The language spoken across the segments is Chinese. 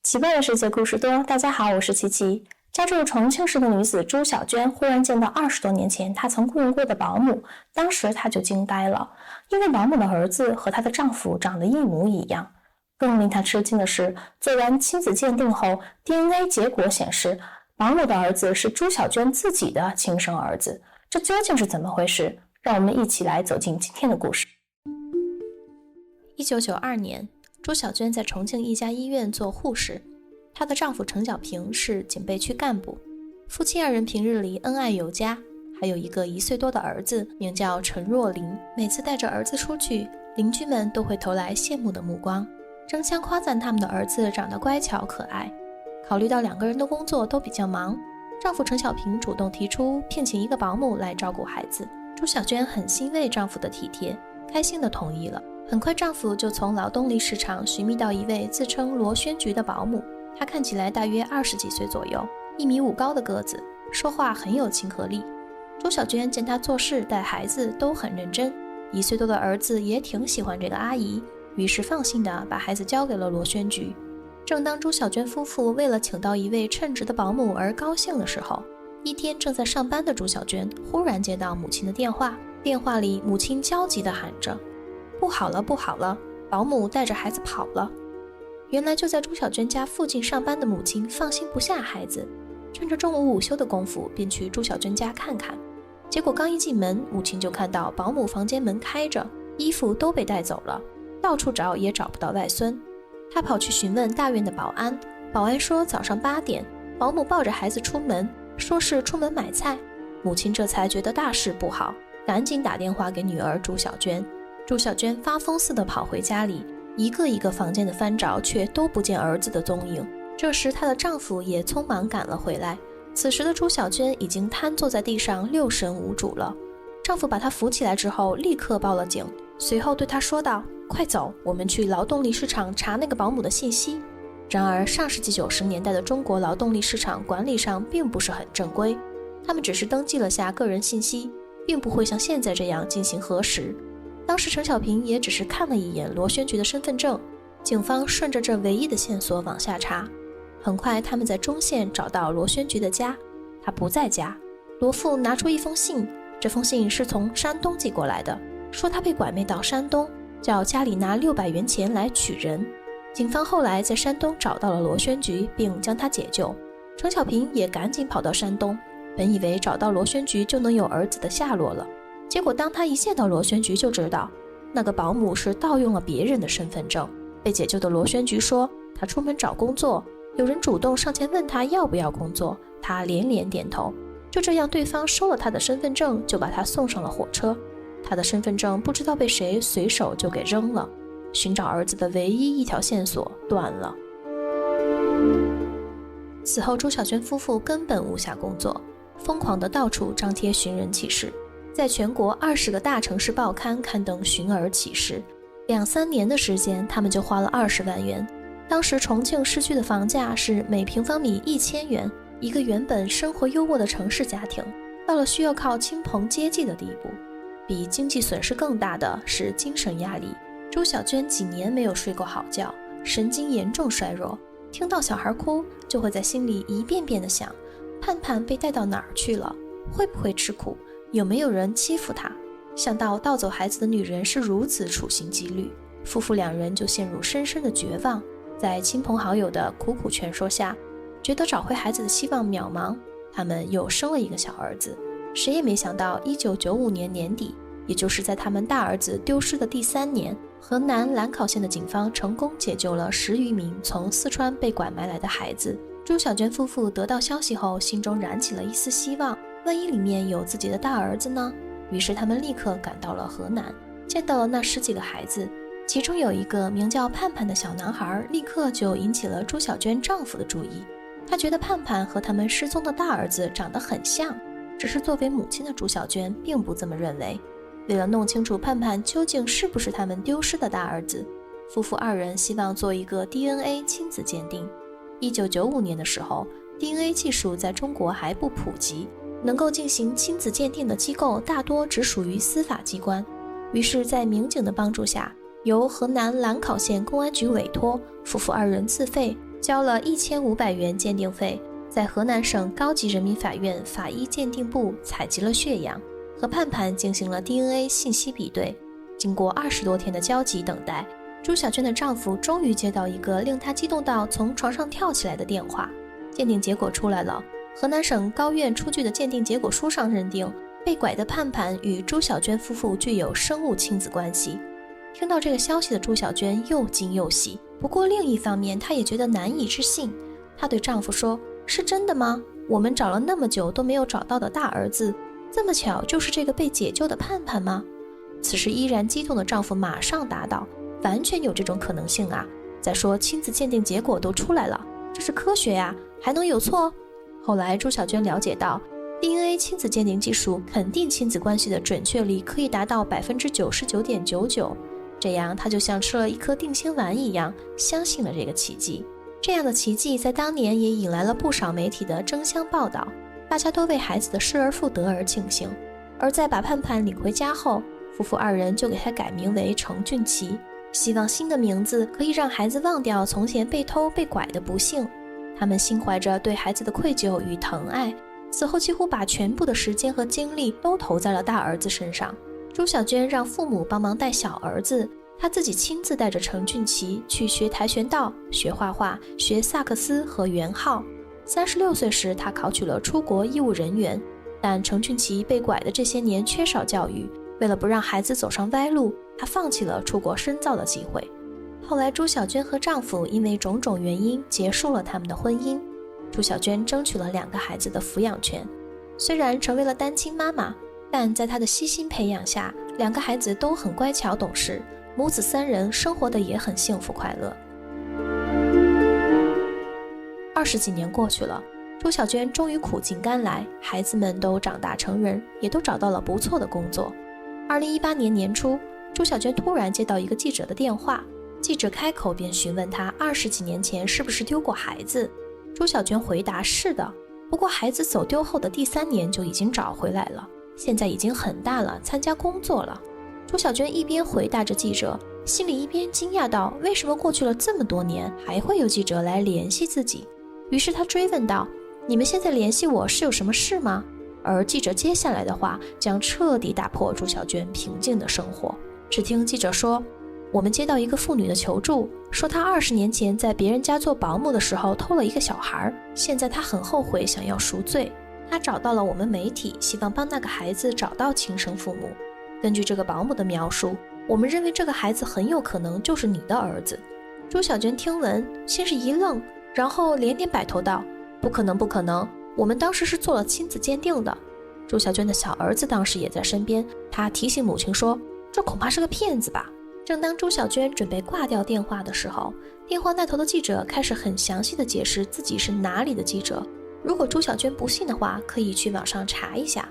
奇怪的世界故事多，大家好，我是琪琪。家住重庆市的女子朱小娟忽然见到20多年前她曾雇佣过的保姆，当时她就惊呆了，因为保姆的儿子和她的丈夫长得一模一样。更令她吃惊的是，做完亲子鉴定后 DNA 结果显示，保姆的儿子是朱小娟自己的亲生儿子，这究竟是怎么回事？让我们一起来走进今天的故事。1992年，朱小娟在重庆一家医院做护士，她的丈夫程小平是警备区干部，夫妻二人平日里恩爱有加，还有一个1岁多的儿子，名叫陈若琳。每次带着儿子出去，邻居们都会投来羡慕的目光，争相夸赞他们的儿子长得乖巧可爱。考虑到2个人的工作都比较忙，丈夫程小平主动提出聘请一个保姆来照顾孩子。朱小娟很欣慰丈夫的体贴，开心地同意了。很快丈夫就从劳动力市场寻觅到一位自称罗宣菊的保姆，她看起来大约20几岁左右，1.5米高的个子，说话很有亲和力。朱小娟见她做事带孩子都很认真，1岁多的儿子也挺喜欢这个阿姨，于是放心地把孩子交给了罗宣菊。正当朱小娟夫妇为了请到一位称职的保姆而高兴的时候，一天正在上班的朱小娟忽然接到母亲的电话，电话里母亲焦急地喊着：不好了，不好了，保姆带着孩子跑了。原来就在朱小娟家附近上班的母亲放心不下孩子，趁着中午午休的功夫便去朱小娟家看看。结果刚一进门，母亲就看到保姆房间门开着，衣服都被带走了，到处找也找不到外孙。她跑去询问大院的保安，保安说早上8点，保姆抱着孩子出门，说是出门买菜。母亲这才觉得大事不好，赶紧打电话给女儿朱小娟。朱小娟发疯似的跑回家里，一个一个房间的翻找，却都不见儿子的踪影。这时她的丈夫也匆忙赶了回来，此时的朱小娟已经瘫坐在地上六神无主了。丈夫把她扶起来之后立刻报了警，随后对她说道：快走，我们去劳动力市场查那个保姆的信息。然而上世纪90年代的中国劳动力市场管理上并不是很正规，他们只是登记了下个人信息，并不会像现在这样进行核实。当时程小平也只是看了一眼罗宣菊的身份证，警方顺着这唯一的线索往下查。很快他们在中县找到罗宣菊的家，她不在家。罗父拿出一封信，这封信是从山东寄过来的，说他被拐卖到山东，叫家里拿600元钱来取人。警方后来在山东找到了罗宣菊，并将她解救。程小平也赶紧跑到山东，本以为找到罗宣菊就能有儿子的下落了，结果当他一见到罗宣菊就知道那个保姆是盗用了别人的身份证。被解救的罗宣菊说他出门找工作，有人主动上前问他要不要工作，他连连点头。就这样对方收了他的身份证，就把他送上了火车。他的身份证不知道被谁随手就给扔了，寻找儿子的唯一一条线索断了。此后朱小娟夫妇根本无暇工作，疯狂地到处张贴寻人启事，在全国20个大城市报刊刊登寻儿启事。2-3年的时间，他们就花了20万元。当时重庆市区的房价是每平方米1000元，一个原本生活优渥的城市家庭，到了需要靠亲朋接济的地步。比经济损失更大的是精神压力。朱小娟几年没有睡过好觉，神经严重衰弱，听到小孩哭就会在心里一遍遍地想，盼盼被带到哪儿去了，会不会吃苦，有没有人欺负他。想到盗走孩子的女人是如此处心积虑，夫妇2人就陷入深深的绝望。在亲朋好友的苦苦劝说下，觉得找回孩子的希望渺茫，他们又生了一个小儿子。谁也没想到1995年年底，也就是在他们大儿子丢失的第3年，河南兰考县的警方成功解救了10余名从四川被拐卖来的孩子。朱小娟夫妇得到消息后，心中燃起了一丝希望，万一里面有自己的大儿子呢？于是他们立刻赶到了河南，见到了那10几个孩子，其中有一个名叫盼盼的小男孩，立刻就引起了朱小娟丈夫的注意。他觉得盼盼和他们失踪的大儿子长得很像，只是作为母亲的朱小娟并不这么认为。为了弄清楚盼盼究竟是不是他们丢失的大儿子，夫妇2人希望做一个 DNA 亲子鉴定。1995年的时候， DNA 技术在中国还不普及，能够进行亲子鉴定的机构大多只属于司法机关。于是在民警的帮助下，由河南兰考县公安局委托，夫妇2人自费交了1500元鉴定费，在河南省高级人民法院法医鉴定部采集了血样，和盼盼进行了 DNA 信息比对。经过20多天的焦急等待，朱小娟的丈夫终于接到一个令他激动到从床上跳起来的电话。鉴定结果出来了，河南省高院出具的鉴定结果书上认定，被拐的盼盼与朱小娟夫妇具有生物亲子关系。听到这个消息的朱小娟又惊又喜，不过另一方面她也觉得难以置信。她对丈夫说，是真的吗？我们找了那么久都没有找到的大儿子，这么巧就是这个被解救的盼盼吗？此时依然激动的丈夫马上答道，完全有这种可能性啊！再说亲子鉴定结果都出来了，这是科学呀，还能有错？后来朱小娟了解到， DNA 亲子鉴定技术肯定亲子关系的准确率可以达到 99.99%， 这样她就像吃了一颗定心丸一样，相信了这个奇迹。这样的奇迹在当年也引来了不少媒体的争相报道，大家都为孩子的失而复得而庆幸。而在把盼盼领回家后，夫妇二人就给他改名为程俊奇，希望新的名字可以让孩子忘掉从前被偷被拐的不幸。他们心怀着对孩子的愧疚与疼爱，此后几乎把全部的时间和精力都投在了大儿子身上。朱小娟让父母帮忙带小儿子，她自己亲自带着程俊奇去学跆拳道、学画画、学萨克斯和圆号。36岁时，她考取了出国医务人员，但程俊奇被拐的这些年缺少教育，为了不让孩子走上歪路，她放弃了出国深造的机会。后来朱小娟和丈夫因为种种原因结束了他们的婚姻，朱小娟争取了2个孩子的抚养权。虽然成为了单亲妈妈，但在她的悉心培养下，2个孩子都很乖巧懂事，母子3人生活的也很幸福快乐。20几年过去了，朱小娟终于苦尽甘来，孩子们都长大成人，也都找到了不错的工作。2018年年初，朱小娟突然接到一个记者的电话，记者开口便询问她20几年前是不是丢过孩子。朱小娟回答是的，不过孩子走丢后的第3年就已经找回来了，现在已经很大了，参加工作了。朱小娟一边回答着记者，心里一边惊讶到为什么过去了这么多年还会有记者来联系自己。于是她追问道，你们现在联系我是有什么事吗？而记者接下来的话将彻底打破朱小娟平静的生活。只听记者说，我们接到一个妇女的求助，说她20年前在别人家做保姆的时候偷了一个小孩，现在她很后悔，想要赎罪。她找到了我们媒体，希望帮那个孩子找到亲生父母。根据这个保姆的描述，我们认为这个孩子很有可能就是你的儿子。朱小娟听闻，先是一愣，然后连连摆头道，不可能不可能，我们当时是做了亲子鉴定的。朱小娟的小儿子当时也在身边，他提醒母亲说，这恐怕是个骗子吧。正当朱小娟准备挂掉电话的时候，电话那头的记者开始很详细的解释自己是哪里的记者，如果朱小娟不信的话，可以去网上查一下。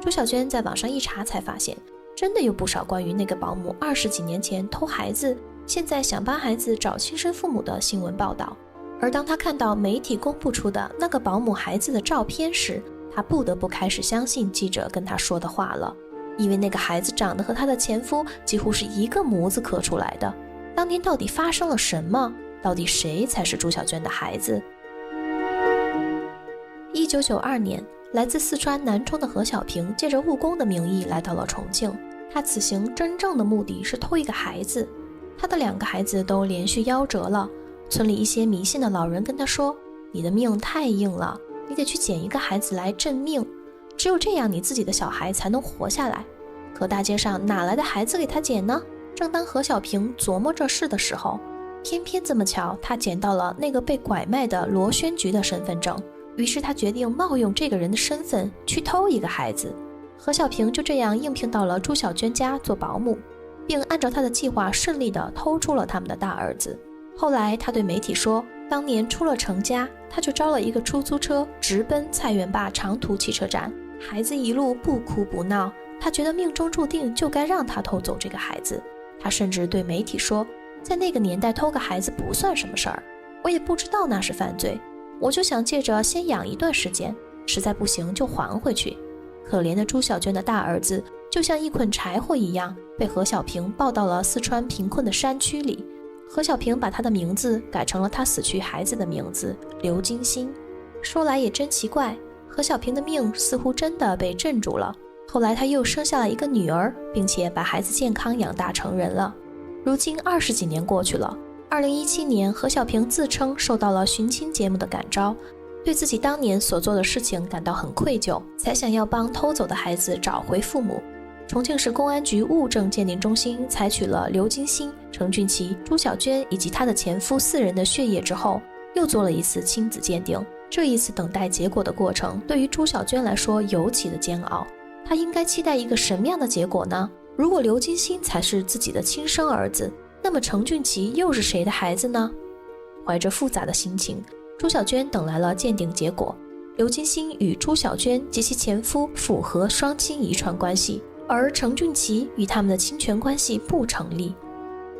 朱小娟在网上一查才发现，真的有不少关于那个保姆20几年前偷孩子，现在想帮孩子找亲生父母的新闻报道。而当她看到媒体公布出的那个保姆孩子的照片时，她不得不开始相信记者跟她说的话了，因为那个孩子长得和她的前夫几乎是一个模子刻出来的。当年到底发生了什么？到底谁才是朱小娟的孩子？1992年，来自四川南充的何小平借着务工的名义来到了重庆，他此行真正的目的是偷一个孩子。他的2个孩子都连续夭折了，村里一些迷信的老人跟他说，你的命太硬了，你得去捡一个孩子来镇命，只有这样你自己的小孩才能活下来。可大街上哪来的孩子给他捡呢？正当何小平琢磨这事的时候，偏偏这么巧，他捡到了那个被拐卖的罗宣菊的身份证，于是他决定冒用这个人的身份去偷一个孩子。何小平就这样应聘到了朱小娟家做保姆，并按照他的计划顺利地偷出了他们的大儿子。后来他对媒体说，当年出了成家，他就招了一个出租车直奔菜园坝长途汽车站，孩子一路不哭不闹，他觉得命中注定就该让他偷走这个孩子。他甚至对媒体说，在那个年代偷个孩子不算什么事儿，我也不知道那是犯罪，我就想借着先养一段时间，实在不行就还回去。可怜的朱小娟的大儿子就像一捆柴火一样，被何小平抱到了四川贫困的山区里。何小萍把她的名字改成了她死去孩子的名字刘金星。说来也真奇怪，何小萍的命似乎真的被镇住了。后来她又生下了一个女儿，并且把孩子健康养大成人了。如今20几年过去了，2017年何小萍自称受到了寻亲节目的感召，对自己当年所做的事情感到很愧疚，才想要帮偷走的孩子找回父母。重庆市公安局物证鉴定中心采取了刘金星、程俊奇、朱小娟以及她的前夫4人的血液之后，又做了一次亲子鉴定。这一次等待结果的过程对于朱小娟来说尤其的煎熬，她应该期待一个什么样的结果呢？如果刘金星才是自己的亲生儿子，那么程俊奇又是谁的孩子呢？怀着复杂的心情，朱小娟等来了鉴定结果。刘金星与朱小娟及其前夫符合双亲遗传关系，而程俊奇与他们的亲权关系不成立。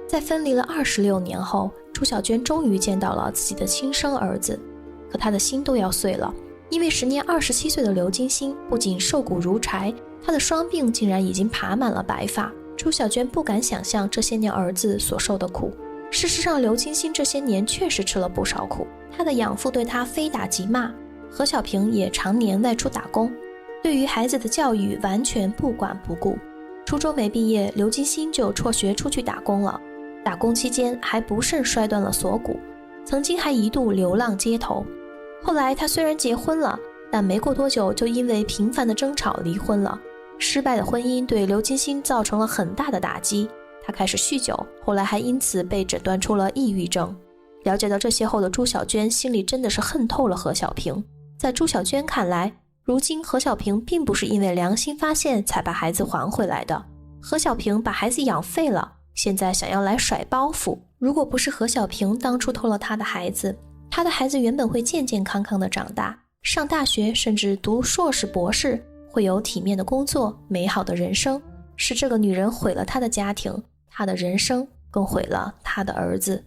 在分离了26年后，朱小娟终于见到了自己的亲生儿子，可她的心都要碎了，因为时年27岁的刘金星不仅瘦骨如柴，他的双鬓竟然已经爬满了白发。朱小娟不敢想象这些年儿子所受的苦。事实上，刘金星这些年确实吃了不少苦，他的养父对他非打即骂，何小萍也常年外出打工，对于孩子的教育完全不管不顾。初中没毕业，刘金星就辍学出去打工了。打工期间还不慎摔断了锁骨，曾经还一度流浪街头。后来他虽然结婚了，但没过多久就因为频繁的争吵离婚了。失败的婚姻对刘金星造成了很大的打击，他开始酗酒，后来还因此被诊断出了抑郁症。了解到这些后的朱小娟心里真的是恨透了何小萍。在朱小娟看来，如今何小萍并不是因为良心发现才把孩子还回来的，何小萍把孩子养废了，现在想要来甩包袱。如果不是何小萍当初偷了他的孩子，他的孩子原本会健健康康的长大，上大学甚至读硕士博士，会有体面的工作，美好的人生。是这个女人毁了他的家庭，他的人生，更毁了他的儿子。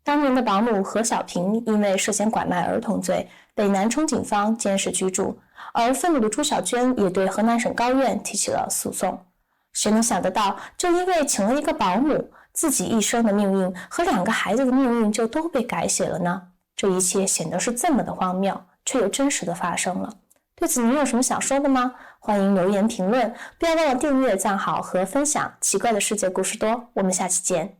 当年的保姆何小萍因为涉嫌拐卖儿童罪被南充警方监视居住，而愤怒的朱小娟也对河南省高院提起了诉讼。谁能想得到，就因为请了一个保姆，自己一生的命运和2个孩子的命运就都被改写了呢？这一切显得是这么的荒谬，却又真实的发生了。对此您有什么想说的吗？欢迎留言评论，不要忘了订阅、赞好和分享。奇怪的世界故事多，我们下期见。